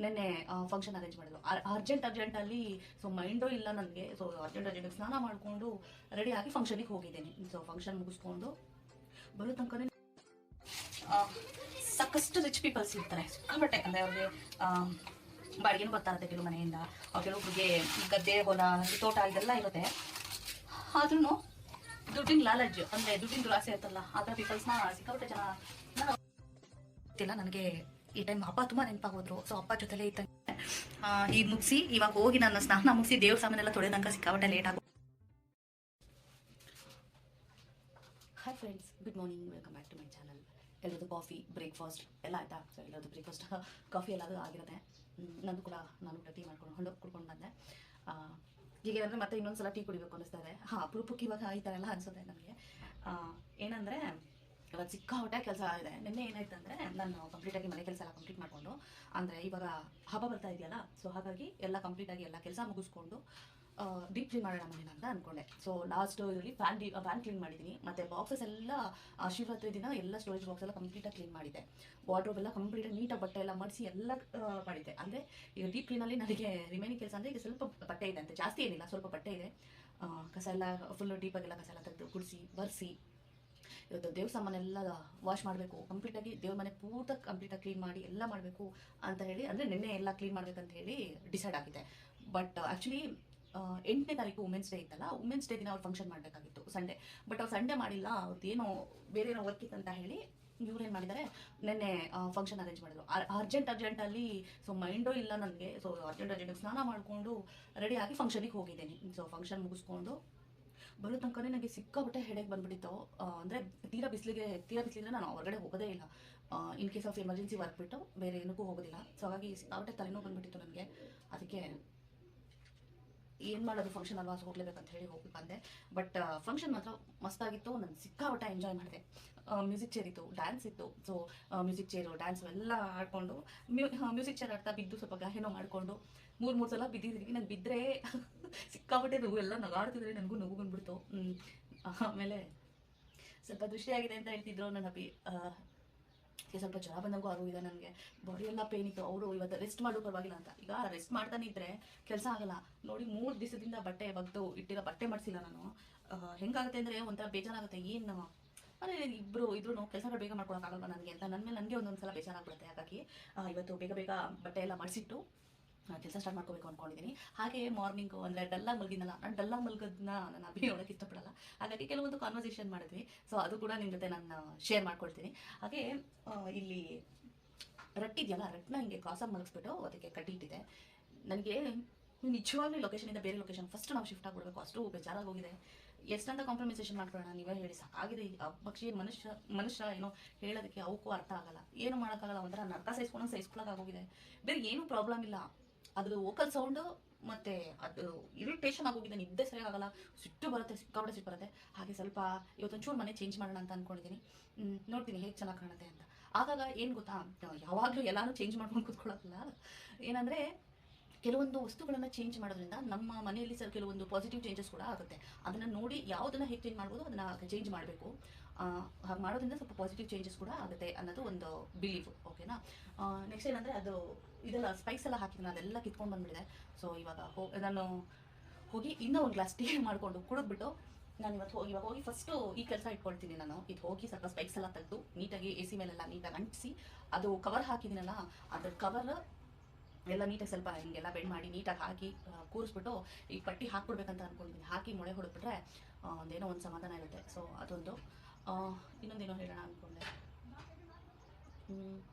ನೆನ್ನೆ function arrange ಮಾಡಿದ್ರು. ಅರ್ಜೆಂಟಲ್ಲಿ so mind ಇಲ್ಲ ನನಗೆ. ಸೊ ಅರ್ಜೆಂಟ್ ಸ್ನಾನ ಮಾಡಿಕೊಂಡು ರೆಡಿ ಆಗಿ ಫಂಕ್ಷನಿಗೆ ಹೋಗಿದ್ದೀನಿ. ಸೊ ಫಂಕ್ಷನ್ ಮುಗಿಸ್ಕೊಂಡು ಬರೋ ತನಕನೇ ಸಾಕಷ್ಟು ರಿಚ್ ಪೀಪಲ್ಸ್ ಇರ್ತಾರೆ, ಸಿಕ್ಕಾಪಟ್ಟೆ. ಅಂದರೆ ಅವ್ರಿಗೆ ಬಾಡಿಗೆನೂ ಬರ್ತಾ ಇರುತ್ತೆ ಕೆಲವು ಮನೆಯಿಂದ, ಕೆಲವೊಬ್ರಿಗೆ ಗದ್ದೆ ಹೊಲ ತೋಟ ಇದೆಲ್ಲ ಇರುತ್ತೆ. ಆದ್ರೂ ದುಡ್ಡಿನ ಲಾಲಜ್ ಅಂದರೆ ದುಡ್ಡಿನ ದುರಾಸೆ ಇರ್ತಲ್ಲ, ಆ ಥರ ಪೀಪಲ್ಸ್ನ ಸಿಕ್ಕಾಪಟ್ಟೆ ಜನ ಗೊತ್ತಿಲ್ಲ ನನಗೆ. ಈ ಟೈಮ್ ಅಪ್ಪ ತುಂಬ ನೆನಪಾಗೋದ್ರು. ಸೊ ಅಪ್ಪ ಜೊತೆಲೇ ಇದ್ದಂಗೆ ಈಗ ಮುಗಿಸಿ ಇವಾಗ ಹೋಗಿ ನನ್ನ ಸ್ನಾನ ಮುಗಿಸಿ ದೇವ್ರ ಸಾಮಾನೆಲ್ಲ ತೊಳೆದಂಗೆ ಸಿಕ್ಕಾಪಟ್ಟೆ ಲೇಟ್ ಆಗೋ. Hi friends, good morning, welcome back to my channel. ಎಲ್ಲರದ್ದು ಕಾಫಿ ಬ್ರೇಕ್ಫಾಸ್ಟ್ ಎಲ್ಲ ಆಯಿತಾ? ಸೊ ಎಲ್ಲರದ್ದು ಬ್ರೇಕ್ಫಾಸ್ಟ್ ಕಾಫಿ ಎಲ್ಲದು ಆಗಿರುತ್ತೆ. ನಂದು ಕೂಡ ನಾನು ಟೀ ಮಾಡ್ಕೊಂಡು ಕುಡ್ಕೊಂಡು ಬಂದೆ. ಈಗ ಏನಂದರೆ ಮತ್ತೆ ಇನ್ನೊಂದ್ಸಲ ಟೀ ಕುಡಿಬೇಕು ಅನ್ನಿಸ್ತಾ ಇದೆ. ಅಪರೂಪಕ್ಕೆ ಇವಾಗ ಈ ಥರ ಎಲ್ಲ ಅನಿಸುತ್ತೆ ನನಗೆ. ಏನಂದರೆ ಇವತ್ತು ಸಿಕ್ಕಾಪಟ್ಟೆ ಕೆಲಸ ಇದೆ. ನಿನ್ನೆ ಏನಾಯ್ತು ಅಂದರೆ ನಾನು ಕಂಪ್ಲೀಟಾಗಿ ಮನೆ ಕೆಲಸ ಎಲ್ಲ ಕಂಪ್ಲೀಟ್ ಮಾಡಿಕೊಂಡು, ಅಂದರೆ ಇವಾಗ ಹಬ್ಬ ಬರ್ತಾ ಇದೆಯಲ್ಲ, ಸೊ ಹಾಗಾಗಿ ಎಲ್ಲ ಕಂಪ್ಲೀಟಾಗಿ ಎಲ್ಲ ಕೆಲಸ ಮುಗಿಸ್ಕೊಂಡು ಡೀಪ್ ಕ್ಲೀನ್ ಮಾಡೋಣ ಮನೇನ ಅಂತ ಅಂದ್ಕೊಂಡೆ. ಸೊ ಲಾಸ್ಟ್ ಇದರಲ್ಲಿ ಫ್ಯಾನ್ ಕ್ಲೀನ್ ಮಾಡಿದ್ದೀನಿ. ಮತ್ತು ಬಾಕ್ಸಸ್ ಎಲ್ಲ ಶಿವರಾತ್ರಿ ದಿನ ಎಲ್ಲ ಸ್ಟೋರೇಜ್ ಬಾಕ್ಸ್ ಎಲ್ಲ ಕಂಪ್ಲೀಟಾಗಿ ಕ್ಲೀನ್ ಮಾಡಿದೆ. ವಾರ್ಡ್ರೋಬ್ ಎಲ್ಲ ಕಂಪ್ಲೀಟಾಗಿ ನೀಟಾಗಿ ಬಟ್ಟೆ ಎಲ್ಲ ಮಾಡಿಸಿ ಎಲ್ಲ ಮಾಡಿದ್ದೆ. ಅಂದರೆ ಈಗ ಡೀಪ್ ಕ್ಲೀನಲ್ಲಿ ನನಗೆ ರಿಮೈನಿಂಗ್ ಕೆಲಸ ಅಂದರೆ ಈಗ ಸ್ವಲ್ಪ ಬಟ್ಟೆ ಇದೆ, ಅಂತ ಜಾಸ್ತಿ ಏನಿಲ್ಲ, ಸ್ವಲ್ಪ ಬಟ್ಟೆ ಇದೆ. ಕಸ ಎಲ್ಲ ಫುಲ್ಲು ಡೀಪಾಗೆಲ್ಲ ಕಸ ಎಲ್ಲ ತೆಗೆದು ಗುಡಿಸಿ ಬರ್ಸಿ ಇವತ್ತು ದೇವ್ರ ಸಾಮಾನೆಲ್ಲ ವಾಶ್ ಮಾಡಬೇಕು. ಕಂಪ್ಲೀಟಾಗಿ ದೇವ್ರ ಮನೆ ಕಂಪ್ಲೀಟಾಗಿ ಕ್ಲೀನ್ ಮಾಡಿ ಎಲ್ಲ ಮಾಡಬೇಕು ಅಂತ ಹೇಳಿ, ಅಂದರೆ ನಿನ್ನೆ ಎಲ್ಲ ಕ್ಲೀನ್ ಮಾಡಬೇಕಂತ ಹೇಳಿ ಡಿಸೈಡ್ ಆಗಿದೆ. ಬಟ್ ಆ್ಯಕ್ಚುಲಿ 8ನೇ ತಾರೀಕು ವುಮೆನ್ಸ್ ಡೇ ಇತ್ತಲ್ಲ, ವುಮೆನ್ಸ್ ಡೇ ದಿನ ಅವ್ರು ಫಂಕ್ಷನ್ ಮಾಡಬೇಕಾಗಿತ್ತು ಸಂಡೇ. ಬಟ್ ಅವ್ರು ಸಂಡೇ ಮಾಡಿಲ್ಲ, ಅವ್ರದ್ದೇನೋ ಬೇರೆ ಏನೋ ವರ್ಕ್ ಇತ್ತಂತ ಹೇಳಿ ಇವ್ರೇನು ಮಾಡಿದ್ದಾರೆ, ನಿನ್ನೆ ಫಂಕ್ಷನ್ ಅರೇಂಜ್ ಮಾಡಿದ್ರು. ಅರ್ಜೆಂಟಲ್ಲಿ ಸೊ ಮೈಂಡೂ ಇಲ್ಲ ನನಗೆ. ಸೊ ಅರ್ಜೆಂಟ್ ಸ್ನಾನ ಮಾಡಿಕೊಂಡು ರೆಡಿ ಆಗಿ ಫಂಕ್ಷನಿಗೆ ಹೋಗಿದ್ದೀನಿ. ಸೊ ಫಂಕ್ಷನ್ ಮುಗಿಸ್ಕೊಂಡು ಬರೋ ತನಕನೇ ನನಗೆ ಸಿಕ್ಕಾಪಟ್ಟೆ ಹೆಡೇಕ್ ಬಂದುಬಿಟ್ಟಿತ್ತು. ಅಂದರೆ ತೀರಾ ಬಿಸಿಲಿಗೆ ನಾನು ಹೊರಗಡೆ ಹೋಗೋದೇ ಇಲ್ಲ. In case of emergency work ಬಿಟ್ಟು ಬೇರೆ ಏನಕ್ಕೂ ಹೋಗೋದಿಲ್ಲ. ಸೊ ಹಾಗಾಗಿ ಸಿಕ್ಕಾಪಟ್ಟೆ ತಲೆನೋವು ಬಂದುಬಿಟ್ಟಿತ್ತು ನನಗೆ. ಅದಕ್ಕೆ ಏನು ಮಾಡೋದು, ಫಂಕ್ಷನ್ ಅಲ್ವಾ, ಹೋಗ್ಲೇಬೇಕಂತ ಹೇಳಿ ಹೋಗಿ ಬಂದೆ. ಬಟ್ ಫಂಕ್ಷನ್ ಮಾತ್ರ ಮಸ್ತಾಗಿತ್ತು. ನಾನು ಸಿಕ್ಕಾಪಟ್ಟೆ ಎಂಜಾಯ್ ಮಾಡಿದೆ. ಮ್ಯೂಸಿಕ್ ಚೇರ್ ಇತ್ತು, ಡ್ಯಾನ್ಸ್ ಇತ್ತು. ಸೊ ಮ್ಯೂಸಿಕ್ ಚೇರು ಡ್ಯಾನ್ಸ್ ಎಲ್ಲ ಆಡಿಕೊಂಡು ಮ್ಯೂಸಿಕ್ ಚೇರ್ ಆಡ್ತಾ ಬಿದ್ದು ಸ್ವಲ್ಪ ಗಾಯನೋ ಮಾಡಿಕೊಂಡು 3 ಸಲ ಬಿದ್ದಿದ್ದೀನಿ. ನಾನು ಬಿದ್ದರೆ ಸಿಕ್ಕಾಪಟ್ಟೆ ನೋವು, ಎಲ್ಲ ನಗಾಡ್ತಿದ್ರೆ ನನಗೂ ನೋವು ಬಂದ್ಬಿಡ್ತು. ಆಮೇಲೆ ಸ್ವಲ್ಪ ದೃಷ್ಟಿಯಾಗಿದೆ ಅಂತ ಹೇಳ್ತಿದ್ರು ನನ್ನ ಸ್ವಲ್ಪ ಜ್ವರ ಬಂದಂಗೂ ಆಗೋಗಿದೆ ನನಗೆ. ಬಾಡಿ ಎಲ್ಲ ಪೇನ್ ಇತ್ತು. ಅವರು ಇವತ್ತು ರೆಸ್ಟ್ ಮಾಡು ಪರವಾಗಿಲ್ಲ ಅಂತ. ಈಗ ರೆಸ್ಟ್ ಮಾಡ್ತಾನೆ ಇದ್ರೆ ಕೆಲಸ ಆಗಲ್ಲ ನೋಡಿ. 3 ದಿವಸದಿಂದ ಬಟ್ಟೆ ಒಗೆದು ಇಟ್ಟಿರೋ ಬಟ್ಟೆ ಮಾಡಿಸಿಲ್ಲ ನಾನು. ಹೆಂಗಾಗುತ್ತೆ ಅಂದರೆ ಒಂಥರ ಬೇಜಾರಾಗುತ್ತೆ. ಏನು ಅಂದರೆ ಇದ್ರೂ ಕೆಲಸಗಳು ಬೇಗ ಮಾಡ್ಕೊಳಕ್ಕಾಗಲ್ವ ನನಗೆ ಅಂತ ನನ್ನ ಮೇಲೆ ನನಗೆ ಒಂದೊಂದು ಸಲ ಬೇಜಾರಾಗ್ಬಿಡುತ್ತೆ. ಹಾಗಾಗಿ ಇವತ್ತು ಬೇಗ ಬಟ್ಟೆ ಎಲ್ಲ ಮಾಡಿಸಿಟ್ಟು ಕೆಲಸ ಸ್ಟಾರ್ಟ್ ಮಾಡ್ಕೋಬೇಕು ಅಂದ್ಕೊಂಡಿದ್ದೀನಿ. ಹಾಗೆ ಮಾರ್ನಿಂಗು ಅಂದರೆ ಡಲ್ಲಾಗಿ ಮಲಗಿದ್ನಲ್ಲ, ನಾನು ಡಲ್ಲಾಗಿ ಮಲಗೋದನ್ನ ನಾನು ನೋಡೋಕ್ಕೆ ಇಷ್ಟಪಡಲ್ಲ. ಹಾಗಾಗಿ ಕೆಲವೊಂದು ಕಾನ್ವರ್ಸೇಷನ್ ಮಾಡಿದ್ವಿ. ಸೊ ಅದು ಕೂಡ ನಿಮ್ಮ ಜೊತೆ ನಾನು ಶೇರ್ ಮಾಡ್ಕೊಳ್ತೀನಿ. ಹಾಗೆ ಇಲ್ಲಿ ರಟ್ಟಿದೆಯಲ್ಲ, ರಟ್ಟನ್ನ ಹಿಂಗೆ ಕ್ರಾಸಾಗಿ ಮಲಗಿಸ್ಬಿಟ್ಟು ಅದಕ್ಕೆ ಕಟ್ಟಿ ಇಟ್ಟಿದೆ. ನನಗೆ ನಿಜವಾಗ್ಲೂ ಲೊಕೇಶನಿಂದ ಬೇರೆ ಲೊಕೇಶನ್ ಫಸ್ಟ್ ನಾವು ಶಿಫ್ಟ್ ಆಗಿಬಿಡ್ಬೇಕು, ಅಷ್ಟು ಬೇಜಾರಾಗಿ ಹೋಗಿದೆ. ಎಷ್ಟಂತ ಕಾಂಪ್ರಮೈಸೇಷನ್ ಮಾಡ್ಕೊಳ್ಳೋಣ, ನೀವೇ ಹೇಳಿ. ಸಾಕಾಗಿದೆ. ಈ ಪಕ್ಷಿ ಮನುಷ್ಯ ಏನೋ ಹೇಳೋದಕ್ಕೆ ಅವಕ್ಕೂ ಅರ್ಥ ಆಗಲ್ಲ, ಏನು ಮಾಡೋಕ್ಕಾಗಲ್ಲ. ಒಂಥರ ನರ್ಕ ಸಹಿಸ್ಕೊಳ್ಳೋಕ್ಕಾಗೋಗಿದೆ. ಬೇರೆ ಏನೂ ಪ್ರಾಬ್ಲಮ್ ಇಲ್ಲ. ಅದ್ರ ವೋಕಲ್ ಸೌಂಡು ಮತ್ತು ಅದು ಇರಿಟೇಷನ್ ಆಗೋಗಿದೆ. ನಿದ್ದೆ ಸರಿಯಾಗಲ್ಲ, ಸಿಟ್ಟು ಬರುತ್ತೆ, ಸಿಕ್ಕಾಪಟ್ಟೆ ಸಿಟ್ಟು ಬರುತ್ತೆ. ಹಾಗೆ ಸ್ವಲ್ಪ ಇವತ್ತೊಂಚೂರು ಮನೆ ಚೇಂಜ್ ಮಾಡೋಣ ಅಂತ ಅಂದ್ಕೊಂಡಿದ್ದೀನಿ. ನೋಡ್ತೀನಿ ಹೇಗೆ ಚೆನ್ನಾಗಿ ಕಾಣುತ್ತೆ ಅಂತ. ಆಗಾಗ ಏನು ಗೊತ್ತಾ, ಯಾವಾಗಲೂ ಎಲ್ಲನೂ ಚೇಂಜ್ ಮಾಡ್ಕೊಂಡು ಕೂತ್ಕೊಳ್ಳೋಕ್ಕಲ್ಲ. ಏನಂದರೆ ಕೆಲವೊಂದು ವಸ್ತುಗಳನ್ನು ಚೇಂಜ್ ಮಾಡೋದ್ರಿಂದ ನಮ್ಮ ಮನೆಯಲ್ಲಿ ಕೆಲವೊಂದು ಪಾಸಿಟಿವ್ ಚೇಂಜಸ್ ಕೂಡ ಆಗುತ್ತೆ. ಅದನ್ನು ನೋಡಿ ಯಾವುದನ್ನು ಹೇಗೆ ಚೇಂಜ್ ಮಾಡ್ಬೋದು ಅದನ್ನು ಚೇಂಜ್ ಮಾಡಬೇಕು. ಹಾಗೆ ಮಾಡೋದ್ರಿಂದ ಸ್ವಲ್ಪ ಪಾಸಿಟಿವ್ ಚೇಂಜಸ್ ಕೂಡ ಆಗುತ್ತೆ ಅನ್ನೋದು ಒಂದು ಬಿಲೀಫ್. ಓಕೆನಾ? ನೆಕ್ಸ್ಟ್ ಏನಂದರೆ ಅದು ಇದೆಲ್ಲ ಸ್ಪೈಸ್ ಎಲ್ಲ ಹಾಕಿದ್ರೆ ಅದೆಲ್ಲ ಕಿತ್ಕೊಂಡು ಬಂದುಬಿಟ್ಟಿದೆ. ಸೊ ಇವಾಗ ನಾನು ಹೋಗಿ ಇನ್ನೂ ಒಂದು ಗ್ಲಾಸ್ ಟೀ ಮಾಡಿಕೊಂಡು ಕುಡಿದ್ಬಿಟ್ಟು ನಾನು ಇವಾಗ ಹೋಗಿ ಫಸ್ಟು ಈ ಕೆಲಸ ಇಟ್ಕೊಳ್ತೀನಿ. ನಾನು ಇದು ಹೋಗಿ ಸ್ವಲ್ಪ ಸ್ಪೈಸ್ ಎಲ್ಲ ತೆಗೆದು ನೀಟಾಗಿ AC ಮೇಲೆಲ್ಲ ನೀಟಾಗಿ ಅಂಟಿಸಿ, ಅದು ಕವರ್ ಹಾಕಿದ್ದೀನಲ್ಲ, ಅದ್ರ ಕವರ್ ಎಲ್ಲ ನೀಟಾಗಿ ಸ್ವಲ್ಪ ಹಿಂಗೆಲ್ಲ ಬೆಂಡ್ ಮಾಡಿ ನೀಟಾಗಿ ಹಾಕಿ ಕೂರಿಸ್ಬಿಟ್ಟು ಈ ಪಟ್ಟಿ ಹಾಕ್ಬಿಡ್ಬೇಕಂತ ಅಂದ್ಕೊಂಡಿದ್ದೀನಿ. ಹಾಕಿ ಮೊಳೆ ಹೊಡೆದ್ಬಿಟ್ರೆ ಒಂದೇನೋ ಒಂದು ಸಮಾಧಾನ ಇರುತ್ತೆ. ಸೊ ಅದೊಂದು. ಇನ್ನೊಂದೇನೋ ಹೇಳೋಣ ಅಂದ್ಕೊಂಡೆ.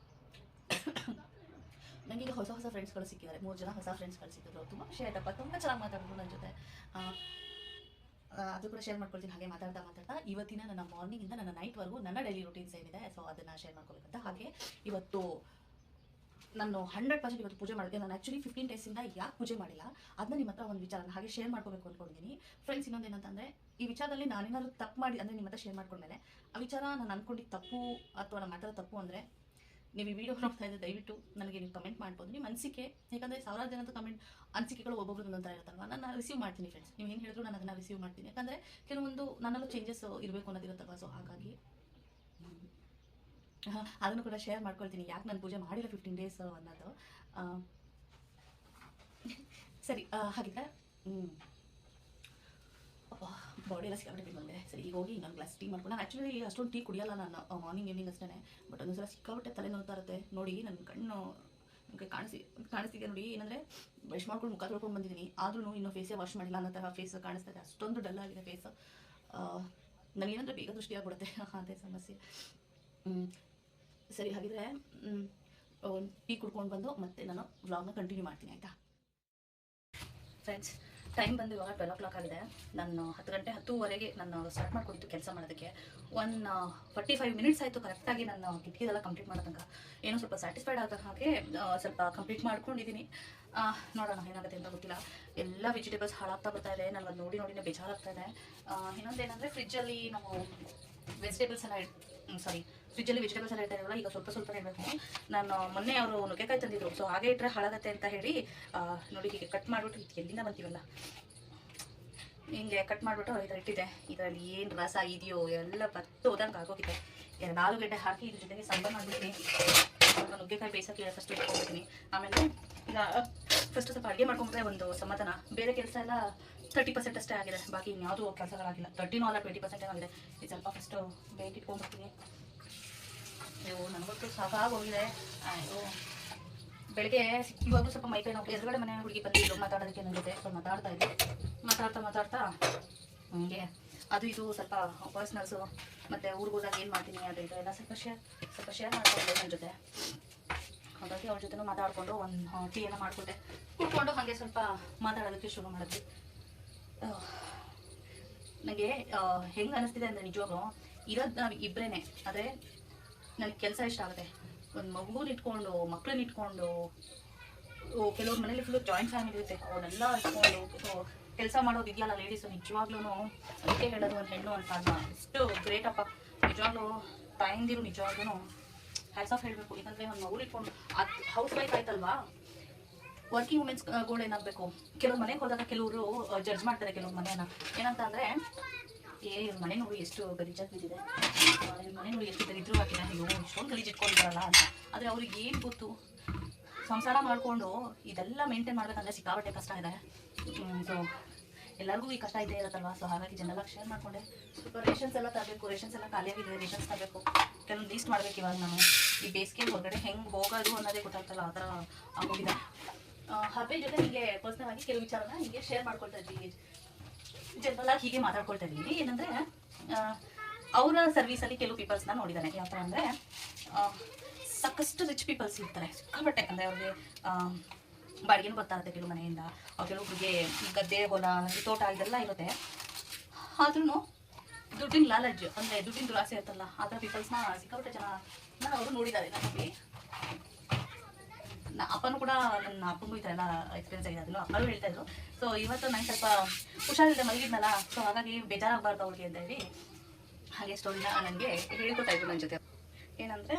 ನನಗೀಗ ಹೊಸ ಫ್ರೆಂಡ್ಸ್ಗಳು ಸಿಕ್ಕಿದ್ದಾರೆ. 3 ಜನ ಹೊಸ ಫ್ರೆಂಡ್ಸ್ಗಳು ಸಿಕ್ಕಿದ್ರು. ತುಂಬ ಖುಷಿ ಆಯ್ತಪ್ಪ, ತುಂಬ ಚೆನ್ನಾಗಿ ಮಾತಾಡಿದ್ರು ನನ್ನ ಜೊತೆ. ಅದು ಕೂಡ ಶೇರ್ ಮಾಡ್ಕೊಳ್ತೀನಿ. ಹಾಗೆ ಮಾತಾಡ್ತಾ ಇವತ್ತಿನ ನನ್ನ ಮಾರ್ನಿಂಗಿಂದ ನನ್ನ ನೈಟ್ವರೆಗೂ ನನ್ನ ಡೈಲಿ ರೂಟೀನ್ಸ್ ಏನಿದೆ, ಸೊ ಅದನ್ನು ಶೇರ್ ಮಾಡ್ಕೋಬೇಕಂತ. ಹಾಗೆ ಇವತ್ತು ನಾನು 100% ಇವತ್ತು ಪೂಜೆ ಮಾಡಿದೆ. ನಾನು ಆ್ಯಕ್ಚುಲಿ 15 ಡೇಸಿಂದ ಯಾಕೆ ಪೂಜೆ ಮಾಡಿಲ್ಲ ಅದನ್ನ ನಿಮ್ಮ ಹತ್ರ ಒಂದು ವಿಚಾರನ ಹಾಗೆ ಶೇರ್ ಮಾಡ್ಕೋಬೇಕು ಅಂದ್ಕೊಂಡಿದ್ದೀನಿ. ಫ್ರೆಂಡ್ಸ್, ಇನ್ನೊಂದೇನಂತಂದರೆ ಈ ವಿಚಾರದಲ್ಲಿ ನಾನೇನಾದ್ರು ತಪ್ಪು ಮಾಡಿ ಅಂದರೆ ನಿಮ್ಮ ಹತ್ರ ಶೇರ್ ಮಾಡ್ಕೊಂಡ್ಮೇಲೆ ಆ ವಿಚಾರ ನಾನು ಅಂದ್ಕೊಂಡಿದ್ದು ತಪ್ಪು ಅಥವಾ ನಾನು ಮಾತಾಡೋ ತಪ್ಪು ಅಂದರೆ ನೀವು ಈ ವಿಡಿಯೋ ನೋಡ್ತಾ ಇದ್ದರೆ ದಯವಿಟ್ಟು ನನಗೆ ನೀವು ಕಮೆಂಟ್ ಮಾಡ್ಬೋದು ನಿಮ್ಮ ಅನಿಸಿಕೆ. ಯಾಕಂದರೆ ಸಾವಿರಾರು ಜನದ ಅನಿಸಿಕೆಗಳು ಒಬ್ಬೊಬ್ರು ಒಂದೊಂಥರ ಇರುತ್ತಲ್ವ. ನಾನು ರಿಸೀವ್ ಮಾಡ್ತೀನಿ ಫ್ರೆಂಡ್ಸ್. ನೀವು ಏನು ಹೇಳಿದ್ರು ನಾನು ಅದನ್ನು ರಿಸೀವ್ ಮಾಡ್ತೀನಿ. ಯಾಕಂದರೆ ಕೆಲವೊಂದು ನನ್ನಲ್ಲೂ ಚೇಂಜಸ್ ಇರಬೇಕು ಅನ್ನೋದಿರುತ್ತಲ್ವ. ಸೊ ಹಾಗಾಗಿ ಅದನ್ನು ಕೂಡ ಶೇರ್ ಮಾಡ್ಕೊಳ್ತೀನಿ. ಯಾಕೆ ನಾನು ಪೂಜೆ ಮಾಡಿಲ್ಲ 15 ಡೇಸ್ ಅನ್ನೋದು. ಸರಿ ಹಾಗಿದ್ರೆ ಬಾಡಿ ಎಲ್ಲ ಸಿಕ್ಕಾಬಿಟ್ಟು ಬಂದೆ. ಸರಿ ಈಗ ಹೋಗಿ ಇನ್ನೊಂದು ಗ್ಲಾಸ್ ಟೀ ಮಾಡ್ಕೊಂಡು, ನಾನು ಆ್ಯಕ್ಚುಲಿ ಅಷ್ಟೊಂದು ಟೀ ಕುಡಿಯಲ್ಲ ನಾನು, ಮಾರ್ನಿಂಗ್ ಈವ್ನಿಂಗ್ ಅಷ್ಟೇ. ಬಟ್ ಒಂದೊಂದ್ಸಲ ಸಿಕ್ಕಾಬಿಟ್ಟೆ ತಲೆ ನೋಡ್ತಾ ಇರುತ್ತೆ. ನೋಡಿ ನನ್ನ ಕಣ್ಣು ನಿಮಗೆ ಕಾಣಿಸ್ತಿದೆ ನೋಡಿ, ಏನಂದರೆ ಬ್ರಷ್ ಮಾಡ್ಕೊಂಡು ಮುಖ ತೊಳ್ಕೊಂಡು ಬಂದಿದ್ದೀನಿ, ಆದ್ರೂ ಇನ್ನೂ ಫೇಸೇ ವಾಶ್ ಮಾಡಿಲ್ಲ ಅನ್ನೋ ಥರ ಫೇಸ್ ಕಾಣಿಸ್ತಾ ಇದೆ. ಅಷ್ಟೊಂದು ಡಲ್ ಆಗಿದೆ ಫೇಸ್. ನನಗೇನಂದರೆ ಬೇಗ ದೃಷ್ಟಿ ಆಗ್ಬಿಡುತ್ತೆ, ಅದೇ ಸಮಸ್ಯೆ. ಸರಿ ಹಾಗಿದ್ರೆ ಒಂದು ಟೀ ಕುಡ್ಕೊಂಡು ಬಂದು ಮತ್ತೆ ನಾನು ವ್ಲಾಗ್ನ ಕಂಟಿನ್ಯೂ ಮಾಡ್ತೀನಿ, ಆಯಿತಾ ಫ್ರೆಂಡ್ಸ್? ಟೈಮ್ ಬಂದು ಇವಾಗ 12 o'clock ಆಗಿದೆ. ನಾನು 10 ಗಂಟೆ 10:30ಗೆ ನಾನು ಸ್ಟಾರ್ಟ್ ಮಾಡ್ಕೊಂಡಿದ್ದು ಕೆಲಸ ಮಾಡೋದಕ್ಕೆ. 45 minutes ಆಯಿತು ಕರೆಕ್ಟಾಗಿ ನಾನು ಕಿಟಕಿದೆಲ್ಲ ಕಂಪ್ಲೀಟ್ ಮಾಡೋ ತನಕ. ಏನೋ ಸ್ವಲ್ಪ ಸ್ಯಾಟಿಸ್ಫೈಡ್ ಆಗೋ ಹಾಗೆ ಸ್ವಲ್ಪ ಕಂಪ್ಲೀಟ್ ಮಾಡ್ಕೊಂಡಿದ್ದೀನಿ. ನೋಡೋಣ ಏನಾಗುತ್ತೆ ಅಂತ ಗೊತ್ತಿಲ್ಲ. ಎಲ್ಲ ವೆಜಿಟೇಬಲ್ಸ್ ಹಾಳಾಗ್ತಾ ಬರ್ತಾ ಇದೆ, ನನಗೆ ಅದು ನೋಡಿನೇ ಬೇಜಾರಾಗ್ತಾ ಇದೆ. ಇನ್ನೊಂದೇನೆಂದರೆ ಫ್ರಿಜ್ಜಲ್ಲಿ ನಾವು ವೆಜಿಟೇಬಲ್ಸ್ ಎಲ್ಲ ಫ್ರಿಜ್ಜಲ್ಲಿ ವೆಜಿಟೇಬಲ್ಸ್ ಎಲ್ಲ ಇಡ್ತಾ ಇರಲ್ಲ, ಈಗ ಸ್ವಲ್ಪ ಇಡಬೇಕು. ನಾನು ಮೊನ್ನೆ ಅವರು ನುಗ್ಗೆಕಾಯಿ ತಂದಿದ್ರು, ಸೊ ಹಾಗೆ ಇಟ್ಟರೆ ಹಾಳಾಗತ್ತೆ ಅಂತ ಹೇಳಿ ನೋಡಿ ಹೀಗೆ ಕಟ್ ಮಾಡಿಬಿಟ್ಟು, ಎಲ್ಲಿಂದ ಬಂತೀವಲ್ಲ ಹಿಂಗೆ ಕಟ್ ಮಾಡಿಬಿಟ್ಟು ಈ ಥರ ಇಟ್ಟಿದ್ದೆ. ಇದರಲ್ಲಿ ಏನು ರಸ ಇದೆಯೋ ಎಲ್ಲ ಬತ್ತು ಹೋದಂಗೆ ಆಗೋಗಿದೆ. 2 ಆಲೂಗಡ್ಡೆ ಹಾಕಿ ಇದ್ರ ಜೊತೆಗೆ ಸಾಂಬಾರು ಮಾಡಿಬಿಡ್ತೀನಿ. ನುಗ್ಗೆಕಾಯಿ ಬೇಯಿಸೋಕ್ಕೆ ಫಸ್ಟ್ ಇಟ್ಕೊಂಡ್ಬಿಡ್ತೀನಿ. ಆಮೇಲೆ ಈಗ ಫಸ್ಟ್ ಸ್ವಲ್ಪ ಅಡುಗೆ ಮಾಡ್ಕೊಂಡ್ರೆ ಒಂದು ಸಮಾಧಾನ. ಬೇರೆ ಕೆಲಸ ಎಲ್ಲ 30% ಅಷ್ಟೇ ಆಗಿದೆ, ಬಾಕಿ ಇನ್ಯಾವುದೂ ಕೆಲಸಗಳಾಗಿಲ್ಲ. 30 ಅಲ್ಲ 20% ಆಗಿದೆ. ಇದು ಸ್ವಲ್ಪ ಫಸ್ಟು ಬೇಗ ಇಟ್ಕೊಂಡ್ಬಿಡ್ತೀನಿ. ಅಯ್ಯೋ ನನಗೊತ್ತು ಸಾಕಾಗೋಗಿದೆ. ಅಯ್ಯೋ ಬೆಳಗ್ಗೆ ಇವಾಗೂ ಸ್ವಲ್ಪ ಮೈಕೈ ನೋವು. ಎದುರುಗಡೆ ಮನೆ ಹುಡುಗಿ ಬಂದಿದ್ದು ಮಾತಾಡೋದಕ್ಕೆ ನನ್ನ ಜೊತೆ. ಸೊ ಮಾತಾಡ್ತಾ ಹಂಗೆ ಅದು ಇದು ಸ್ವಲ್ಪ ಪರ್ಸ್ನಲ್ಸು, ಮತ್ತು ಊರಿಗೆ ಹೋದಾಗ ಏನು ಮಾಡ್ತೀನಿ ಅದು ಇದು ಎಲ್ಲ ಸ್ವಲ್ಪ ಶೇರ್ ಮಾಡ್ಕೊಂಡು ನನ್ನ ಜೊತೆ. ಹಾಗಾಗಿ ಅವ್ರ ಜೊತೆ ಮಾತಾಡಿಕೊಂಡು ಒಂದು ಟೀ ಎಲ್ಲ ಮಾಡಿಕೊಂಡೆ, ಕೂತ್ಕೊಂಡು ಹಾಗೆ ಸ್ವಲ್ಪ ಮಾತಾಡೋದಕ್ಕೆ ಶುರು ಮಾಡಿದ್ವಿ. ನನಗೆ ಹೆಂಗೆ ಅನ್ನಿಸ್ತಿದೆ ಅಂದರೆ ನಿಜವಾಗ್ಲೂ ಇರೋದು ನಾವು ಇಬ್ಬರೇ, ಆದರೆ ನನಗೆ ಕೆಲಸ ಇಷ್ಟ ಆಗುತ್ತೆ. ಒಂದು ಮಗುನ ಇಟ್ಕೊಂಡು ಮಕ್ಕಳನ್ನ ಇಟ್ಕೊಂಡು, ಕೆಲವ್ರ ಮನೇಲಿ ಫುಲ್ಲು ಜಾಯಿಂಟ್ ಫ್ಯಾಮಿಲಿ ಇರುತ್ತೆ, ಅವನ್ನೆಲ್ಲ ಇಟ್ಕೊಂಡು ಕೆಲಸ ಮಾಡೋದು ಇದೆಯಲ್ಲ ಲೇಡೀಸು, ನಿಜವಾಗ್ಲೂ ಅದಕ್ಕೆ ಹೇಳೋದು ಒಂದು ಹೆಣ್ಣು ಅಂತ ಅಲ್ಲ, ಎಷ್ಟು ಗ್ರೇಟಪ್ಪ ನಿಜವಾಗ್ಲೂ. ತಾಯಂದಿರು ನಿಜವಾಗ್ಲೂ ಹ್ಯಾಟ್ಸ್ ಆಫ್ ಹೇಳಬೇಕು. ಯಾಕಂದರೆ ಒಂದು ಮಗು ಇಟ್ಕೊಂಡು ಅದು ಹೌಸ್ ವೈಫ್ ಆಯ್ತಲ್ವಾ, ವರ್ಕಿಂಗ್ ವುಮೆನ್ಸ್ಗಳು ಏನಾಗಬೇಕು, ಕೆಲವ್ರು ಮನೆಗೆ ಹೋದಾಗ ಕೆಲವರು ಜಡ್ಜ್ ಮಾಡ್ತಾರೆ ಕೆಲವ್ರು ಮನೆಯನ್ನ. ಏನಂತ ಅಂದರೆ ಮನೆ ನೋಡಿ ಎಷ್ಟು ಗಲೀಜಾಗಿ ಬಿದ್ದಿದೆ, ಮನೆ ನೋಡಿ ಎಷ್ಟು ದರಿದ್ರು ಹಾಕಿದೆ, ಅಯ್ಯೋ ಇಷ್ಟೊಂದು ಗಲೀಜು ಇಟ್ಕೊಂಡಿದ್ದಾರಲ್ಲ ಅಂತ. ಆದರೆ ಅವ್ರಿಗೆ ಏನು ಗೊತ್ತು, ಸಂಸಾರ ಮಾಡಿಕೊಂಡು ಇದೆಲ್ಲ ಮೇಂಟೈನ್ ಮಾಡ್ಬೇಕಂದ್ರೆ ಸಿಕ್ಕಾಬಟ್ಟೆ ಕಷ್ಟ ಇದೆ. ಸೊ ಎಲ್ಲರಿಗೂ ಈ ಕಷ್ಟ ಇದ್ದೇ ಇರುತ್ತಲ್ವ. ಸೊ ಹಾಗಾಗಿ ಜನರೆಲ್ಲ ಶೇರ್ ಮಾಡಿಕೊಂಡೆ. ಸ್ವಲ್ಪ ರೇಷನ್ಸ್ ಎಲ್ಲ ತರಬೇಕು, ರೇಷನ್ಸ್ ಎಲ್ಲ ಖಾಲಿಯಾಗಿದೆ, ರೇಷನ್ಸ್ ತರಬೇಕು. ಕೆಲವೊಂದು ಲೀಸ್ಟ್ ಮಾಡಬೇಕು. ಇವಾಗ ನಾನು ಈ ಬೇಸಿಗೆ ಹೊರಗಡೆ ಹೆಂಗೆ ಹೋಗೋದು ಅನ್ನೋದೇ ಗೊತ್ತಾಗ್ತಲ್ಲ, ಆ ಥರ ಆಗೋಗಿದೆ. ಹಬ್ಬೆ ಜೊತೆ ಹೀಗೆ ಪರ್ಸ್ನಲ್ ಆಗಿ ಕೆಲವು ವಿಚಾರನ ಹೀಗೆ ಶೇರ್ ಮಾಡ್ಕೊಳ್ತಾ ಇದ್ದೀವಿ, ಜನರಲ್ ಆಗಿ ಹೀಗೆ ಮಾತಾಡ್ಕೊಳ್ತಾ ಇದ್ದೀವಿ. ಏನಂದರೆ ಅವರ ಸರ್ವೀಸಲ್ಲಿ ಕೆಲವು ಪೀಪಲ್ಸ್ನ ನೋಡಿದ್ದಾನೆ. ಯಾವ ಥರ ಅಂದರೆ ಸಾಕಷ್ಟು ರಿಚ್ ಪೀಪಲ್ಸ್ ಇರ್ತಾರೆ ಸಿಕ್ಕಾಪಟ್ಟೆ. ಅಂದರೆ ಅವ್ರಿಗೆ ಬಾಡಿಗೆನೂ ಬರ್ತಾ ಇರುತ್ತೆ ಕೆಲವು ಮನೆಯಿಂದ, ಕೆಲವೊಬ್ರಿಗೆ ಗದ್ದೆ ಹೊಲ ತೋಟ ಇದೆಲ್ಲ ಇರುತ್ತೆ. ಆದ್ರೂ ದುಡ್ಡಿನ ಲಾಲಜ್ ಅಂದರೆ ದುಡ್ಡಿನ ದುರಾಸೆ ಇರುತ್ತಲ್ಲ, ಆ ಥರ ಪೀಪಲ್ಸ್ನ ಸಿಕ್ಕಾಪಟ್ಟೆ ಜನ ಅವರು ನೋಡಿದ್ದಾರೆ ನಮಗೆ. ಅಪ್ಪನೂ ಕೂಡ, ನನ್ನ ಅಪ್ಪನಿಗೂ ಈ ಥರ ಎಲ್ಲ ಎಕ್ಸ್ಪೀರಿಯನ್ಸ್ ಆಗಿದೆ, ಅದನ್ನು ಅಪ್ಪನೂ ಹೇಳ್ತಾ ಇದ್ರು. ಸೊ ಇವತ್ತು ನಂಗೆ ಸ್ವಲ್ಪ ಹುಷಾರಿಲ್ಲದೆ ಮಲಗಿದ್ನಲ್ಲ, ಸೊ ಹಾಗಾಗಿ ಬೇಜಾರಾಗಬಾರ್ದು ಅವ್ರಿಗೆ ಅಂತ ಹೇಳಿ ಹಾಗೆ ಸ್ಟೋರಿನ ನನಗೆ ಹೇಳ್ಕೊತಾ ಇದ್ರು ನನ್ನ ಜೊತೆ. ಏನಂದರೆ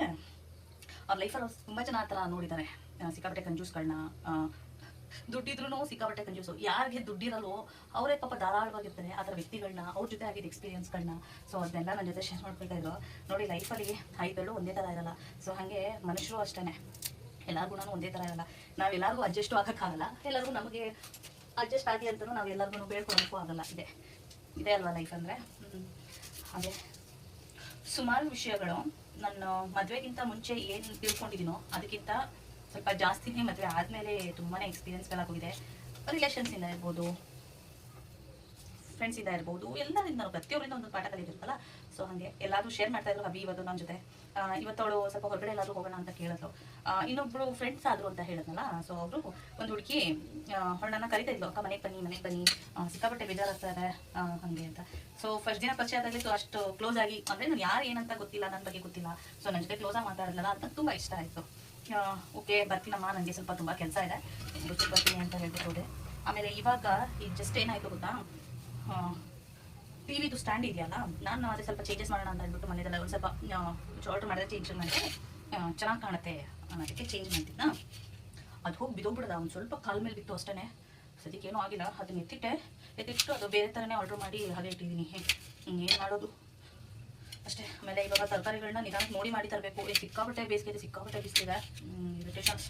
ಅವ್ರ ಲೈಫಲ್ಲಿ ತುಂಬ ಜನ ಆ ಥರ ನೋಡಿದ್ದಾರೆ, ಸಿಕ್ಕಾಪಟ್ಟೆ ಕಂಜೂಸ್ಗಳನ್ನ. ದುಡ್ಡಿದ್ರೂ ಸಿಕ್ಕಾಪಟ್ಟೆ ಕಂಜೂಸು. ಯಾರಿಗೆ ದುಡ್ಡಿರಲ್ವೋ ಅವರೇ ಪಾಪ ಧಾರಾಳವಾಗಿರ್ತಾರೆ, ಆ ಥರ ವ್ಯಕ್ತಿಗಳನ್ನ, ಅವ್ರ ಜೊತೆ ಆಗಿದ್ದ ಎಕ್ಸ್ಪೀರಿಯನ್ಸ್ಗಳನ್ನ. ಸೊ ಅದನ್ನೆಲ್ಲ ನನ್ನ ಜೊತೆ ಶೇರ್ ಮಾಡ್ಕೊಳ್ತಾ ಇದ್ರು. ನೋಡಿ ಲೈಫಲ್ಲಿ 5 ಬೆರಳು ಒಂದೇ ಥರ ಇರಲ್ಲ. ಸೊ ಹಾಗೆ ಮನುಷ್ಯರು ಅಷ್ಟೇ, ಎಲ್ಲರಿಗೂ ನಾನು ಒಂದೇ ಥರ ಇರಲ್ಲ. ನಾವು ಎಲ್ಲರಿಗೂ ಅಡ್ಜಸ್ಟು ಆಗೋಕ್ಕಾಗಲ್ಲ, ಎಲ್ಲರಿಗೂ ನಮಗೆ ಅಡ್ಜಸ್ಟ್ ಆಗಿ ಅಂತಲೂ ನಾವು ಎಲ್ಲರಿಗೂ ಬೇಡ್ಕೊಳಕ್ಕೂ ಆಗಲ್ಲ. ಇದೇ ಅಲ್ವಾ ಲೈಫ್ ಅಂದರೆ. ಹಾಗೆ ಸುಮಾರು ವಿಷಯಗಳು ನನ್ನ ಮದುವೆಗಿಂತ ಮುಂಚೆ ಏನು ತಿಳ್ಕೊಂಡಿದ್ದೀನೋ ಅದಕ್ಕಿಂತ ಸ್ವಲ್ಪ ಜಾಸ್ತಿನೇ ಮದುವೆ ಆದಮೇಲೆ ತುಂಬಾ ಎಕ್ಸ್ಪೀರಿಯನ್ಸ್ಗಳಾಗೋಗಿದೆ. ರಿಲೇಷನ್ಸಿಂದ ಇರ್ಬೋದು, ಫ್ರೆಂಡ್ಸಿಂದ ಇರ್ಬೋದು, ಎಲ್ಲರಿಂದ ನಾವು ಪ್ರತಿಯೊಬ್ಬರಿಂದ ಒಂದು ಪಾಠ ಕಲಿತಿರ್ತಲ್ಲ. ಸೊ ಹಾಗೆ ಎಲ್ಲಾದರೂ ಶೇರ್ ಮಾಡ್ತಾ ಇದ್ರು ಹಬಿ ಇವತ್ತು ನನ್ನ ಜೊತೆ. ಇವತ್ತವಳು ಸ್ವಲ್ಪ ಹೊರಗಡೆ ಎಲ್ಲಾದರೂ ಹೋಗೋಣ ಅಂತ ಕೇಳಿದ್ರು. ಇನ್ನೊಬ್ರು ಫ್ರೆಂಡ್ಸ್ ಆದರು ಅಂತ ಹೇಳಿದ್ನಲ್ಲ. ಸೊ ಅವರು ಒಂದು ಹುಡುಗಿ ಹೊಣ್ಣನ್ನ ಕರಿತಾ ಇದ್ಲು, ಅಕ್ಕ ಮನೆಗೆ ಬನ್ನಿ, ಸಿಕ್ಕಾಪಟ್ಟೆ ಬೇಜಾರಾಗ್ತಾರೆ ಹಾಗೆ ಅಂತ. ಸೊ ಫಸ್ಟ್ ದಿನ ಪರಿಚಯ ಆದಾಗಲಿತ್ತು, ಅಷ್ಟು ಕ್ಲೋಸ್ ಆಗಿ, ಅಂದರೆ ನಾನು ಯಾರು ಏನಂತ ಗೊತ್ತಿಲ್ಲ, ನನ್ನ ಬಗ್ಗೆ ಗೊತ್ತಿಲ್ಲ. ಸೊ ನನ್ನ ಜೊತೆ ಕ್ಲೋಸಾಗಿ ಮಾತಾಡಲಿಲ್ಲ ಅಂತ ತುಂಬ ಇಷ್ಟ ಆಯಿತು. ಓಕೆ ಬರ್ತೀನಮ್ಮ, ನನಗೆ ಸ್ವಲ್ಪ ತುಂಬ ಕೆಲಸ ಇದೆ, ಗೊತ್ತಿಗೆ ಬರ್ತೀನಿ ಅಂತ ಹೇಳ್ಬಿಟ್ಟು ಹೋದೆ. ಆಮೇಲೆ ಇವಾಗ ಈಗ ಜಸ್ಟ್ ಏನಾಯಿತು ಗೊತ್ತಾ, ಟಿವಿದು ಸ್ಟ್ಯಾಂಡ್ ಇದೆಯಲ್ಲ, ನಾನು ಅದೇ ಸ್ವಲ್ಪ ಚೇಂಜಸ್ ಮಾಡೋಣ ಅಂತ ಹೇಳ್ಬಿಟ್ಟು ಮನೆಯಲ್ಲ ಒಂದು ಸ್ವಲ್ಪ ಆರ್ಡರ್ ಮಾಡಿದ್ರೆ ಚೇಂಜ್ ಮಾಡಿದ್ರೆ ಚೆನ್ನಾಗಿ ಕಾಣುತ್ತೆ ಅನ್ನೋದಕ್ಕೆ ಚೇಂಜ್ ಮಾಡ್ತಿದ್ದ. ಅದು ಹೋಗಿ ಬಿದ್ದೋಗ್ಬಿಡೋದ, ಒಂದು ಸ್ವಲ್ಪ ಕಾಲ ಮೇಲೆ ಬಿತ್ತು ಅಷ್ಟೇ. ಸದ್ಯಕ್ಕೇನೂ ಆಗಿಲ್ಲ. ಅದನ್ನ ಎತ್ತಿಟ್ಟು ಅದು ಬೇರೆ ಥರನೇ ಆರ್ಡ್ರ್ ಮಾಡಿ ಹಾಗೆ ಇಟ್ಟಿದ್ದೀನಿ. ಏನು ಮಾಡೋದು ಅಷ್ಟೇ. ಆಮೇಲೆ ಇವಾಗ ತರಕಾರಿಗಳನ್ನ ನಿಧಾನಕ್ಕೆ ನೋಡಿ ಮಾಡಿ ತರಬೇಕು. ಸಿಕ್ಕಾಪಟ್ಟೆ ಬೇಸಿಗೆ, ಸಿಕ್ಕಾಪಟ್ಟೆ ಬಿಸಿಲಿದೆ, ಇರಿಟೇಷನ್.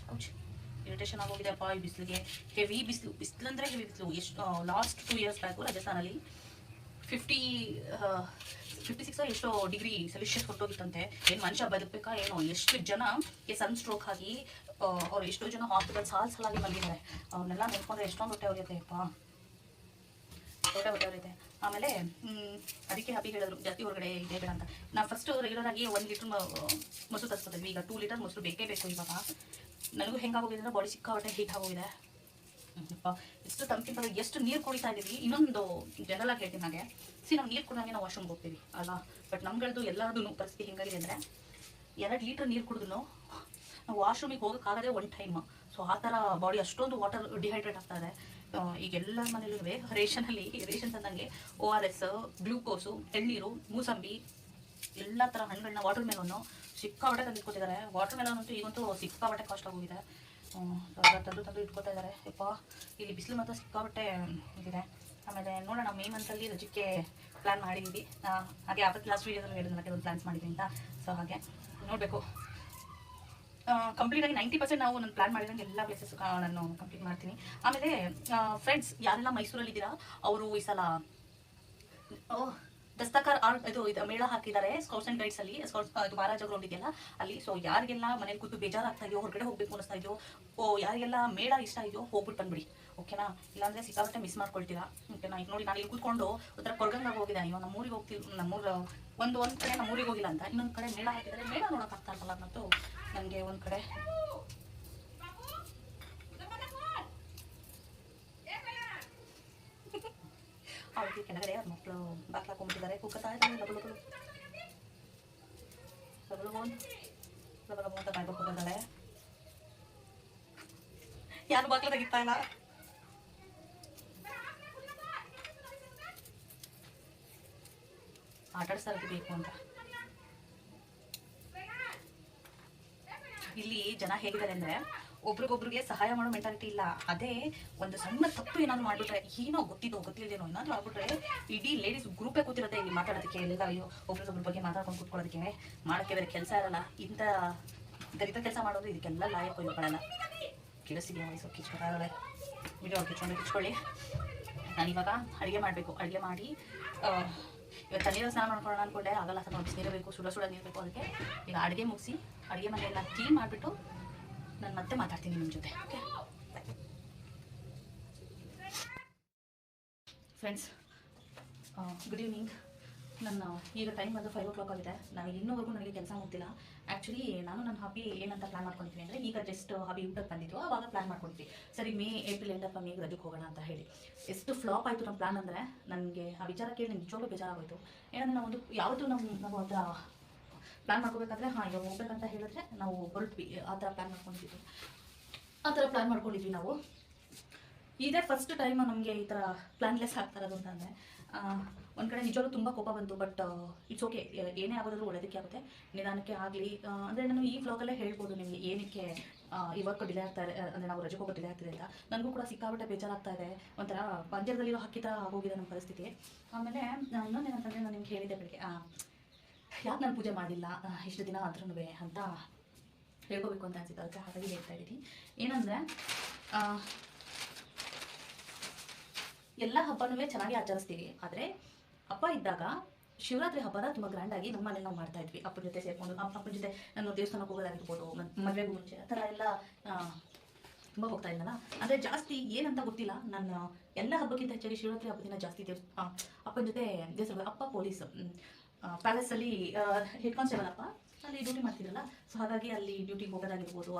ಇರಿಟೇಷನ್ ಆಗೋಗಿದೆ ಅಪ್ಪ ಈ ಬಿಸಿಲಿಗೆ. ಹೆವಿ ಬಿಸಿಲು ಅಂದರೆ ಹೆವಿ ಬಿಸಿಲು. ಎಷ್ಟು ಲಾಸ್ಟ್ 2 years ಬ್ಯಾಕು ರಾಜಸ್ಥಾನಲ್ಲಿ 56 ಎಷ್ಟೋ ಡಿಗ್ರಿ ಸೆಲ್ಸಿಯಸ್ ಹೊರಟೋಗಿತ್ತಂತೆ. ಏನು ಮನುಷ್ಯ ಬದುಕಬೇಕಾ ಏನೋ. ಎಷ್ಟು ಜನಕ್ಕೆ ಸನ್ ಸ್ಟ್ರೋಕ್ ಆಗಿ ಅವ್ರು ಎಷ್ಟೋ ಜನ ಹಾಸ್ಪಿಟಲ್ ಸಾಲಾಗಿ ಬಂದಿದ್ದಾರೆ. ಅವನ್ನೆಲ್ಲ ನೆನ್ಕೊಂಡ್ರೆ ಎಷ್ಟೊಂದು ಹೊಟ್ಟೆ ಹೊಡೆಯುತ್ತೆ ಅಪ್ಪ, ಹೊಟ್ಟೆ ಹೊಡೆಯುತ್ತೆ. ಆಮೇಲೆ ಅದಕ್ಕೆ ಹ್ಯಾಪಿ ಹೇಳಿದ್ರು ಜಾಸ್ತಿ ಹೊರಗಡೆ ಇದೆ ಬೇಡ ಅಂತ. ನಾವು ಫಸ್ಟ್ ರೆಗ್ಯುಲರ್ ಆಗಿ 1 ಲೀಟರ್ ಮೊಸರು ತರಿಸ್ಕೊತಿದ್ವಿ. ಈಗ 2 ಲೀಟರ್ ಮೊಸರು ಬೇಕೇ ಬೇಕು ಇವಾಗ. ನನಗೂ ಹೆಂಗಾಗೋಗಿದೆ ಅಂದರೆ ಬಾಡಿ ಸಿಕ್ಕಾಪಟ್ಟೆ ಹೀಟ್ ಆಗೋಗಿದೆ. ಎಷ್ಟು ತಂಪಿಂದ ಎಷ್ಟು ನೀರು ಕುಡಿತಾ ಇದ್ದೀವಿ. ಇನ್ನೊಂದು ಜನರಲ್ ಆಗಿ ಹೇಳ್ತೀನಿ ನನಗೆ, ನಾವು ನೀರು ಕುಡಿದಂಗೆ ನಾವು ವಾಶ್ರೂಮ್ಗೆ ಹೋಗ್ತೀವಿ ಅಲ್ಲ. ಬಟ್ ನಮ್ಗಳದ್ದು ಎಲ್ಲರದ್ದು ಪರಿಸ್ಥಿತಿ ಹೆಂಗಾಗಿದೆ ಅಂದರೆ 2 ಲೀಟರ್ ನೀರು ಕುಡಿದ್ರು ನಾವು ವಾಶ್ರೂಮಿಗೆ ಹೋಗೋಕ್ಕಾಗದೆ 1 ಟೈಮ್. ಸೊ ಆ ಥರ ಬಾಡಿ ಅಷ್ಟೊಂದು ವಾಟರ್ ಡಿಹೈಡ್ರೇಟ್ ಆಗ್ತಾ ಇದೆ. ಈಗ ಎಲ್ಲ ಮನೇಲೂ ರೇಷನ್ ತಂದಂಗೆ ORS, ಗ್ಲೂಕೋಸು, ಎಳ್ನೀರು, ಮೂಸಂಬಿ ಎಲ್ಲ ಥರ ಹಣ್ಣುಗಳನ್ನ, ವಾಟರ್ ಮೆಲನ್ನು ಸಿಕ್ಕಾಪಟ್ಟೆ ತಂದು ಇಟ್ಕೊತಿದ್ದಾರೆ. ವಾಟರ್ ಮೆಲನ್ ಅಂತೂ ಈಗಂತೂ ಸಿಕ್ಕಾಪಟ್ಟೆ ಕಾಸ್ಟ್ ಆಗೋಗಿದೆ. ತಂದು ಇಟ್ಕೊತಾ ಇದ್ದಾರೆ. ಯಪ್ಪ ಇಲ್ಲಿ ಬಿಸಿಲು ಮಾತ್ರ ಸಿಕ್ಕಾಪಟ್ಟೆ ಇದಿದೆ. ಆಮೇಲೆ ನೋಡೋಣ ಮೇ ಮಂತಲ್ಲಿ ರಜಕ್ಕೆ ಪ್ಲ್ಯಾನ್ ಮಾಡಿದ್ದೀವಿ. ಹಾಗೆ ಆವತ್ತು ಲಾಸ್ಟ್ ವೀಡಿಯೋದಲ್ಲಿ ಹೇಳಿದ್ನಲ್ಲ ಕೆಲವೊಂದು ಪ್ಲ್ಯಾನ್ಸ್ ಮಾಡಿದ್ದೀನಿ ಅಂತ. ಸೊ ಹಾಗೆ ನೋಡಬೇಕು. ಕಂಪ್ಲೀಟಾಗಿ 90% ನಾವು ನಾನು ಪ್ಲ್ಯಾನ್ ಮಾಡಿದಂಗೆ ಎಲ್ಲ ಪ್ಲೇಸಸ್ ನಾನು ಕಂಪ್ಲೀಟ್ ಮಾಡ್ತೀನಿ. ಆಮೇಲೆ ಫ್ರೆಂಡ್ಸ್ ಯಾರೆಲ್ಲ ಮೈಸೂರಲ್ಲಿದ್ದೀರಾ ಅವರು ಈ ಸಲ ದಸ್ತಕಾರ್ ಇದು ಮೇಳ ಹಾಕಿದ್ದಾರೆ ಸ್ಕೌಟ್ಸ್ ಆ್ಯಂಡ್ ಗೈಡ್ಸಲ್ಲಿ. ಇದು ಮಹಾರಾಜ ಗ್ರೌಂಡ್ ಇದೆಯಲ್ಲ ಅಲ್ಲಿ. ಸೊ ಯಾರಿಗೆಲ್ಲ ಮನೇಲಿ ಕೂತು ಬೇಜಾರಾಗ್ತಾ ಇದೆಯೋ, ಹೊರಗಡೆ ಹೋಗ್ಬೇಕು ಅನ್ನಿಸ್ತಾ ಇದೆಯೋ, ಯಾರಿಗೆಲ್ಲ ಮೇಳ ಇಷ್ಟ ಇದೆಯೋ ಹೋಗ್ಬಿಟ್ಟು ಬಂದ್ಬಿಡಿ, ಓಕೆನಾ. ಇಲ್ಲಾಂದರೆ ಸಿಕ್ಕಾಪಟ್ಟೆ ಮಿಸ್ ಮಾಡ್ಕೊಳ್ತೀರಾ, ಓಕೆನಾ. ಈಗ ನೋಡಿ ನಾನು ಇಲ್ಲಿ ಕೂತ್ಕೊಂಡು ಒಂಥರ ಕೊರಗಂಗಾಗಿ ಹೋಗಿದೆ. ಅಯ್ಯೋ ನಮ್ಮೂರಿಗೆ ಹೋಗ್ತೀವಿ, ನಮ್ಮೂರು ಒಂದು ಕಡೆ ನಮ್ಮೂರಿಗೆ ಹೋಗಿಲ್ಲ ಅಂತ, ಇನ್ನೊಂದು ಕಡೆ ಮೇಳ ಹಾಕಿದ್ದಾರೆ. ಮೇಳ ನೋಡೋಕ್ಕಾಗ್ತಾ ಇರಲ್ಲ ಅನ್ನೋದು ನನಗೆ ಒಂದು ಕಡೆ. ಅವ್ರಿಗೆ ಕೆಳಗಡೆ ಅವ್ರ ಮಕ್ಕಳು ಬಾಕ್ಲಾಕೊಂಡ್ಬಿಟ್ಟಿದ್ದಾರೆ. ಕುಕ್ಕತ್ತಾ ಇದ್ದಾರೆ ಲಬಲು ಅಂತ ಕಾಯ್ಬೇಕು ಬಂದಾಳೆ. ಯಾರು ಬಾಕ್ಲ ತೆಗಿತಾ ಇಲ್ಲ. ಆಟಾಡ್ಸೋದಕ್ಕೆ ಬೇಕು ಅಂತ. ಇಲ್ಲಿ ಜನ ಹೇಗಿದ್ದಾರೆ ಅಂದರೆ ಒಬ್ರಿಗೊಬ್ರಿಗೆ ಸಹಾಯ ಮಾಡೋ ಮೆಂಟಾಲಿಟಿ ಇಲ್ಲ. ಅದೇ ಒಂದು ಸಣ್ಣ ತಪ್ಪು ಏನಾದ್ರು ಮಾಡಿಬಿಟ್ರೆ, ಏನೋ ಗೊತ್ತಿಲ್ಲದೇನೋ ಏನಾದರೂ ಆಗ್ಬಿಟ್ರೆ ಇಡೀ ಲೇಡೀಸ್ ಗ್ರೂಪೇ ಕೂತಿರುತ್ತೆ ಇಲ್ಲಿ ಮಾತಾಡೋದಕ್ಕೆ. ಎಲ್ಲ ಅಯ್ಯೋ ಒಬ್ರೊಬ್ರ ಬಗ್ಗೆ ಮಾತಾಡ್ಕೊಂಡು ಕೂತ್ಕೊಳ್ಳೋದಕ್ಕೆ, ಮಾಡೋಕ್ಕೆ ಬೇರೆ ಕೆಲಸ ಇರಲ್ಲ. ಇಂಥ ದರಿದ್ರ ಕೆಲಸ ಮಾಡೋದು ಇದಕ್ಕೆಲ್ಲ ಲಾಯಕ್ ಹೋಗ್ಕೊಳ್ಳಲ್ಲ. ಕೇಳಿಸ್ತಿದೆಯಾ ವಯಸ್ಸು ಕಿಚ್ಕೊಳಾಗಳೆ ವಿಡಿಯೋ ಕಿಚ್ಕೊಳ್ಳಿ. ನಾನಿವಾಗ ಅಡುಗೆ ಮಾಡಬೇಕು. ಅಡುಗೆ ಮಾಡಿ ಇವತ್ತು ತಣ್ಣೀರಲ್ಲಿ ಸ್ನಾನ ಮಾಡ್ಕೊಳ್ಳೋಣ ಅಂದ್ಕೊಂಡೆ, ಆಗಲ್ಲ. ಸ್ವಲ್ಪ ಬಿಸಿನೀರು ಬೇಕು, ಸುಡ ನೀರು ಬೇಕು. ಅದಕ್ಕೆ ಈಗ ಅಡುಗೆ ಮುಗಿಸಿ ಅಡುಗೆ ಮನೆಯೆಲ್ಲ ಕ್ಲೀನ್ ಮಾಡಿಬಿಟ್ಟು ನಾನು ಮತ್ತೆ ಮಾತಾಡ್ತೀನಿ ನಿಮ್ಮ ಜೊತೆ, ಓಕೆ. Friends good evening. ನನ್ನ ಈಗ ಟೈಮ್ ಬಂದು 5 o'clock ಆಗಿದೆ. ನಾನು ಇನ್ನೂವರೆಗೂ ನನಗೆ ಕೆಲಸ ಮುಗ್ತಿಲ್ಲ. ಆ್ಯಕ್ಚುಲಿ ನಾನು ನನ್ನ ಹಾಬಿ ಏನಂತ ಪ್ಲ್ಯಾನ್ ಮಾಡ್ಕೊಳ್ತೀನಿ ಅಂದರೆ, ಈಗ ಜಸ್ಟ್ ಹಾಬಿ ಊಟಕ್ಕೆ ಬಂದಿದ್ದು ಆವಾಗ ಪ್ಲ್ಯಾನ್ ಮಾಡ್ಕೊಳ್ತೀವಿ. ಸರಿ ಮೇ ಏಪ್ರಿಲ್ ಎಂಡಪ್ಪ ಮೇಗೆ ರಜಕ್ಕೆ ಹೋಗೋಣ ಅಂತ ಹೇಳಿ. ಎಷ್ಟು ಫ್ಲಾಪ್ ಆಯಿತು ನಮ್ಮ ಪ್ಲ್ಯಾನ್ ಅಂದರೆ, ನನಗೆ ಆ ವಿಚಾರ ಕೇಳಿ ನನಗೆ ನಿಜವಾಗ್ಲೂ ಬೇಜಾರಾಗೋಯಿತು. ಏನಂದರೆ ನಾವು ಯಾವತ್ತೂ ನಾವು ಅದರ ಪ್ಲ್ಯಾನ್ ಮಾಡ್ಕೋಬೇಕಾದ್ರೆ ಇವಾಗ ಹೋಗ್ಬೇಕಂತ ಹೇಳಿದ್ರೆ ನಾವು ಹೊರಟ್ವಿ. ಆ ಥರ ಪ್ಲ್ಯಾನ್ ಮಾಡ್ಕೊಂಡಿದ್ವಿ ನಾವು. ಇದೇ ಫಸ್ಟ್ ಟೈಮ್ ನಮಗೆ ಈ ಥರ ಪ್ಲ್ಯಾನ್ಲೆಸ್ ಆಗ್ತಾ ಇರೋದು ಅಂತಂದರೆ ಒಂದು ಕಡೆ ನಿಜವಾಗ್ಲೂ ತುಂಬ ಕೋಪ ಬಂತು. ಬಟ್ ಇಟ್ಸ್ ಓಕೆ, ಏನೇ ಆಗೋದಾದ್ರೂ ಒಳ್ಳೆಯದಕ್ಕೆ ಆಗುತ್ತೆ, ನಿಧಾನಕ್ಕೆ ಆಗಲಿ. ಅಂದರೆ ನಾನು ಈ ವ್ಲಾಗಲ್ಲೇ ಹೇಳ್ಬೋದು ನಿಮಗೆ ಏನಕ್ಕೆ ಈ ವರ್ಕ್ ಡಿಲೇ ಆಗ್ತಾ ಇದೆ, ಅಂದರೆ ನಾವು ರಜೆಗೆ ಹೋಗೋ ಡಿಲೇ ಆಗ್ತಿದೆ ಅಂತ. ನನಗೂ ಕೂಡ ಸಿಕ್ಕಾಪಟ್ಟೆ ಬೇಜಾರಾಗ್ತಾ ಇದೆ. ಒಂಥರ ಪಂಜರದಲ್ಲಿರೋ ಹಕ್ಕಿ ಥರ ಆಗೋಗಿದೆ ನಮ್ಮ ಪರಿಸ್ಥಿತಿ. ಆಮೇಲೆ ಇನ್ನೊಂದೇನಂತಂದರೆ ನಾನು ನಿಮ್ಗೆ ಹೇಳಿದ್ದೆ ಬೆಳಗ್ಗೆ, ಯಾಕೆ ನಾನು ಪೂಜೆ ಮಾಡಿಲ್ಲ ಇಷ್ಟು ದಿನ ಆದ್ರೂ ಅಂತ ಹೇಳ್ಕೋಬೇಕು ಅಂತ ಅನ್ಸುತ್ತೆ. ಅದಕ್ಕೆ ಹಾಗಾಗಿ ಹೇಳ್ತಾ ಇದ್ದೀನಿ. ಏನಂದರೆ ಎಲ್ಲ ಹಬ್ಬನೂ ಚೆನ್ನಾಗಿ ಆಚರಿಸ್ತೀವಿ. ಆದರೆ ಹಬ್ಬ ಇದ್ದಾಗ ಶಿವರಾತ್ರಿ ಹಬ್ಬನ ತುಂಬ ಗ್ರ್ಯಾಂಡಾಗಿ ನಮ್ಮ ಮನೇಲಿ ನಾವು ಮಾಡ್ತಾ ಇದ್ವಿ. ಅಪ್ಪನ ಜೊತೆ ಸೇರಿಕೊಂಡು, ಅಪ್ಪನ ಜೊತೆ ನಾನು ದೇವಸ್ಥಾನಕ್ಕೆ ಹೋಗೋದಾಗಿರ್ಬೋದು, ಮದುವೆಗೂ ಮುಂಚೆ ಆ ಥರ ಎಲ್ಲ ತುಂಬ ಹೋಗ್ತಾ ಇದ್ದಲ್ಲ. ಅಂದರೆ ಜಾಸ್ತಿ ಏನಂತ ಗೊತ್ತಿಲ್ಲ, ನಾನು ಎಲ್ಲ ಹಬ್ಬಕ್ಕಿಂತ ಹೆಚ್ಚಾಗಿ ಶಿವರಾತ್ರಿ ಹಬ್ಬದಿನ ಜಾಸ್ತಿ ಅಪ್ಪನ ಜೊತೆ ದೇವಸ್ಥಾನ. ಅಪ್ಪ ಪೊಲೀಸ್ ಪ್ಯಾಲೇಸಲ್ಲಿ ಹೆಡ್ ಕಾನ್ಸ್ಟೇಬಲ್ ಅಪ್ಪ ಅಲ್ಲಿ ಡ್ಯೂಟಿ ಮಾಡ್ತಿದ್ರಲ್ಲ. ಸೊ ಹಾಗಾಗಿ ಅಲ್ಲಿ ಡ್ಯೂಟಿಗೆ ಹೋಗೋದಾಗಿರ್ಬೋದು,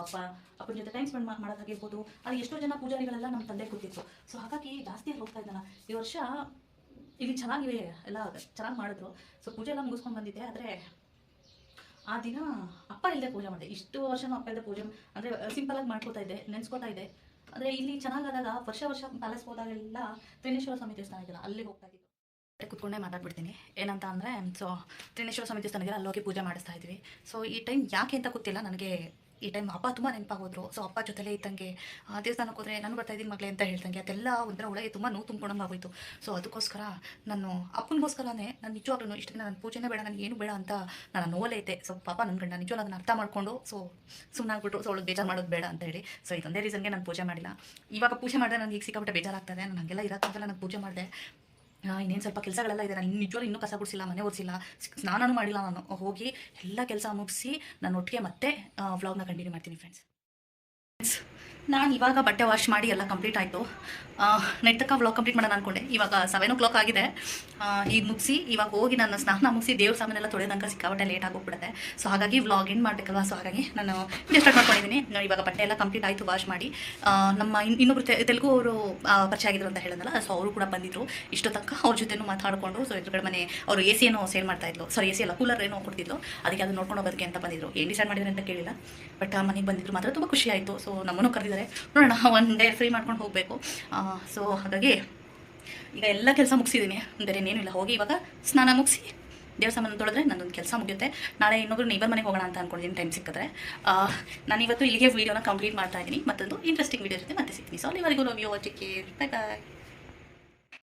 ಅಪ್ಪನ ಜೊತೆ ಟೈಮ್ ಸ್ಪೆಂಡ್ ಮಾಡೋದಾಗಿರ್ಬೋದು. ಅಲ್ಲಿ ಎಷ್ಟೋ ಜನ ಪೂಜಾರಿಗಳೆಲ್ಲ ನಮ್ಮ ತಂದೆ ಗೊತ್ತಿತ್ತು. ಸೊ ಹಾಗಾಗಿ ಜಾಸ್ತಿ ಅಲ್ಲಿ ಹೋಗ್ತಾ ಇದ್ದಲ್ಲ. ಈ ವರ್ಷ ಇಲ್ಲಿ ಚೆನ್ನಾಗಿವೆ, ಎಲ್ಲ ಚೆನ್ನಾಗಿ ಮಾಡಿದ್ರು. ಸೊ ಪೂಜೆ ಎಲ್ಲ ಮುಗಿಸ್ಕೊಂಡು ಬಂದಿದ್ದೆ. ಆದರೆ ಆ ದಿನ ಅಪ್ಪ ಇಲ್ಲದೆ ಪೂಜೆ ಮಾಡಿದೆ. ಇಷ್ಟು ವರ್ಷನೂ ಅಪ್ಪ ಇಲ್ಲದೆ ಪೂಜೆ ಅಂದರೆ ಸಿಂಪಲಾಗಿ ಮಾಡ್ಕೋತಾ ಇದ್ದೆ, ನೆನೆಸ್ಕೋತಾ ಇದ್ದೆ. ಆದರೆ ಇಲ್ಲಿ ಚೆನ್ನಾಗಾದಾಗ ವರ್ಷ ಪ್ಯಾಲೇಸ್ ಹೋದಾಗೆಲ್ಲ ತ್ರಿನೇಶ್ವರ ಸ್ವಾಮಿ ದೇವಸ್ಥಾನ ಇದೆಯಲ್ಲ ಅಲ್ಲಿಗೆ ಹೋಗ್ತಾ ಇದ್ದಿದ್ದು. ಕೂತ್ಕೊಂಡೇ ಮಾತಾಡ್ಬಿಡ್ತೀನಿ. ಏನಂತ ಅಂದರೆ, ಸೊ ತ್ರಿನೇಶ್ವರ ಸ್ವಾಮಿ ದೇವಸ್ಥಾನಕ್ಕೆ ಅಲ್ಲಿ ಹೋಗಿ ಪೂಜೆ ಮಾಡಿಸ್ತಾ ಇದ್ವಿ. ಸೊ ಈ ಟೈಮ್ ಯಾಕೆ ಅಂತ ಗೊತ್ತಿಲ್ಲ ನನಗೆ. ಈ ಟೈಮ್ ಅಪ್ಪ ತುಂಬ ನೆನಪಾಗೋದ್ರು. ಸೊ ಅಪ್ಪ ಜೊತೆಲೇ ಇದ್ದಂಗೆ ದೇವಸ್ಥಾನಕ್ಕೆ ಹೋದರೆ ನಾನು ಬರ್ತಾ ಇದ್ದೀನಿ ಮಗಳೇ ಅಂತ ಹೇಳ್ದಂಗೆ ಅದೆಲ್ಲ ಒಂಥರ ಒಳಗೆ ತುಂಬ ನೋವು ತುಂಬ್ಕೊಂಡಂಗೆ ಆಗೋಯ್ತು. ಸೊ ಅದಕ್ಕೋಸ್ಕರ ನಾನು ಅಪ್ಪನಿಗೋಸ್ಕರನೇ ನಾನು ನಿಜವಾಗ್ಲೂ ಇಷ್ಟು ದಿನ ನನ್ನ ಪೂಜೆನೇ ಬೇಡ, ನನಗೆ ಏನು ಬೇಡ ಅಂತ ನಾನು ನೋವಲ್ಲೇ ಇದ್ದೆ. ಸೊ ಪಾಪ ನನ್ನ ಗಂಡ ನಿಜವಾಗ್ಲೂ ಅದನ್ನು ಅರ್ಥ ಮಾಡಿಕೊಂಡು ಸೊ ಸುಮ್ಮನಾಗ್ಬಿಟ್ಟು ಸೊ ಅವಳಿಗೆ ಬೇಜಾರು ಮಾಡೋದು ಬೇಡ ಅಂತ ಹೇಳಿ ಸೊ ಇದೊಂದೇ ರೀಸನ್ಗೆ ನಾನು ಪೂಜೆ ಮಾಡಿಲ್ಲ. ಇವಾಗ ಪೂಜೆ ಮಾಡಿದ್ರೆ ನನಗೆ ಈಗ ಸಿಕ್ಕಾಪಟ್ಟೆ ಬೇಜಾರಾಗ್ತದೆ. ನಾನು ಹಂಗೆಲ್ಲ ಇರೋಕ್ಕಾಗಲ್ಲ, ನಾನು ಪೂಜೆ ಮಾಡಿದೆ. ಇನ್ನೇನು ಸ್ವಲ್ಪ ಕೆಲಸಗಳೆಲ್ಲ ಇದೆ. ನಾನು ನಿಜವಾಗ್ಲೂ ಇನ್ನೂ ಕಸ ಗುಡಿಸಿಲ್ಲ, ಮನೆ ಒರೆಸಿಲ್ಲ, ಸ್ನಾನನೂ ಮಾಡಿಲ್ಲ. ನಾನು ಹೋಗಿ ಎಲ್ಲ ಕೆಲಸ ಮುಗಿಸಿ ನಾನು ಒಟ್ಟಿಗೆ ಮತ್ತೆ ವ್ಲಾಗ್ನ ಕಂಟಿನ್ಯೂ ಮಾಡ್ತೀನಿ ಫ್ರೆಂಡ್ಸ್. ನಾನು ಇವಾಗ ಬಟ್ಟೆ ವಾಶ್ ಮಾಡಿ ಎಲ್ಲ ಕಂಪ್ಲೀಟ್ ಆಯಿತು. ನೈಟ್ ತನಕ ವ್ಲಾಗ್ ಕಂಪ್ಲೀಟ್ ಮಾಡೋಣ ಅಂದ್ಕೊಂಡೆ. ಇವಾಗ 7 o'clock ಆಗಿದೆ. ಈಗ ಮುಗಿಸಿ ಇವಾಗ ಹೋಗಿ ನಾನು ಸ್ನಾನ ಮುಗಿಸಿ ದೇವ್ರ ಸಾಮಾನೆಲ್ಲ ತೊಳೆದಂಗೆ ಸಿಕ್ಕಾಪಟ್ಟೆ ಲೇಟ್ ಆಗೋಗ್ಬಿಡುತ್ತೆ. ಸೊ ಹಾಗಾಗಿ ವ್ಲಾಗ್ ಏನು ಮಾಡಬೇಕಲ್ವ, ಸೊ ಹಾಗಾಗಿ ನಾನು ವಿಡಿಯೋ ಸ್ಟಾರ್ಟ್ ಮಾಡ್ಕೊಂಡಿದ್ದೀನಿ. ಇವಾಗ ಬಟ್ಟೆ ಎಲ್ಲ ಕಂಪ್ಲೀಟ್ ಆಯಿತು ವಾಶ್ ಮಾಡಿ. ನಮ್ಮ ಇನ್ನೊಬ್ರು ತೆಲುಗು ಅವರು ಪರಿಚಯ ಆಗಿದ್ರು ಅಂತ ಹೇಳಿದ್ನಲ್ಲ, ಸೊ ಅವರು ಕೂಡ ಬಂದಿದ್ರು. ಇಷ್ಟು ತನಕ ಅವ್ರ ಜೊತೆನೂ ಮಾತಾಡಿಕೊಂಡು ಸೊ ಎದುರುಗಡೆ ಮನೆ ಅವರು AC ಏನೋ ಸೇಲ್ ಮಾಡ್ತಾಯಿದ್ರು, ಸಾರಿ AC ಅಲ್ಲ ಕೂಲರ್ ಏನೋ ಕೊಡ್ತಿದ್ರು, ಅದಕ್ಕೆ ಅದು ನೋಡ್ಕೊಂಡು ಹೋಗೋದಕ್ಕೆ ಅಂತ ಬಂದಿದ್ರು. ಏನು ಡಿಸೈಡ್ ಮಾಡಿದ್ರೆ ಅಂತ ಕೇಳಿಲ್ಲ, ಬಟ್ ಮನೆಗೆ ಬಂದಿದ್ರು ಮಾತ್ರ ತುಂಬ ಖುಷಿ ಆಯಿತು. ಸೊ ನಮ್ಮನ್ನು ಕರೆದಿದ್ದಾರೆ, ನೋಡೋಣ ಒನ್ ಡೇ ಫ್ರೀ ಮಾಡ್ಕೊಂಡು ಹೋಗಬೇಕು. ಸೊ ಹಾಗಾಗಿ ಈಗ ಎಲ್ಲ ಕೆಲಸ ಮುಗಿಸಿದ್ದೀನಿ, ಬೇರೆ ಇನ್ನೇನು ಇಲ್ಲ. ಹೋಗಿ ಇವಾಗ ಸ್ನಾನ ಮುಗಿಸಿ ದೇವ್ರ ಸಾಮಾನು ತೊಳೆದ್ರೆ ನನ್ನೊಂದು ಕೆಲಸ ಮುಗಿಯುತ್ತೆ. ನಾಳೆ ಇನ್ನೊಬ್ರು ನೇಬರ್ ಮನೆಗೆ ಹೋಗೋಣ ಅಂತ ಅಂದ್ಕೊಂಡಿದ್ದೀನಿ ಟೈಮ್ ಸಿಕ್ಕಿದ್ರೆ. ನಾನು ಇವತ್ತು ಇಲ್ಲಿಗೆ ವೀಡಿಯೋನ ಕಂಪ್ಲೀಟ್ ಮಾಡ್ತಾ ಇದ್ದೀನಿ. ಮತ್ತೊಂದು ಇಂಟ್ರೆಸ್ಟಿಂಗ್ ವೀಡಿಯೋ ಜೊತೆ ಮತ್ತೆ ಸಿಗ್ತೀನಿ. ಸೊ ಅಲ್ಲಿವರೆಗೂ love you, take care, bye bye.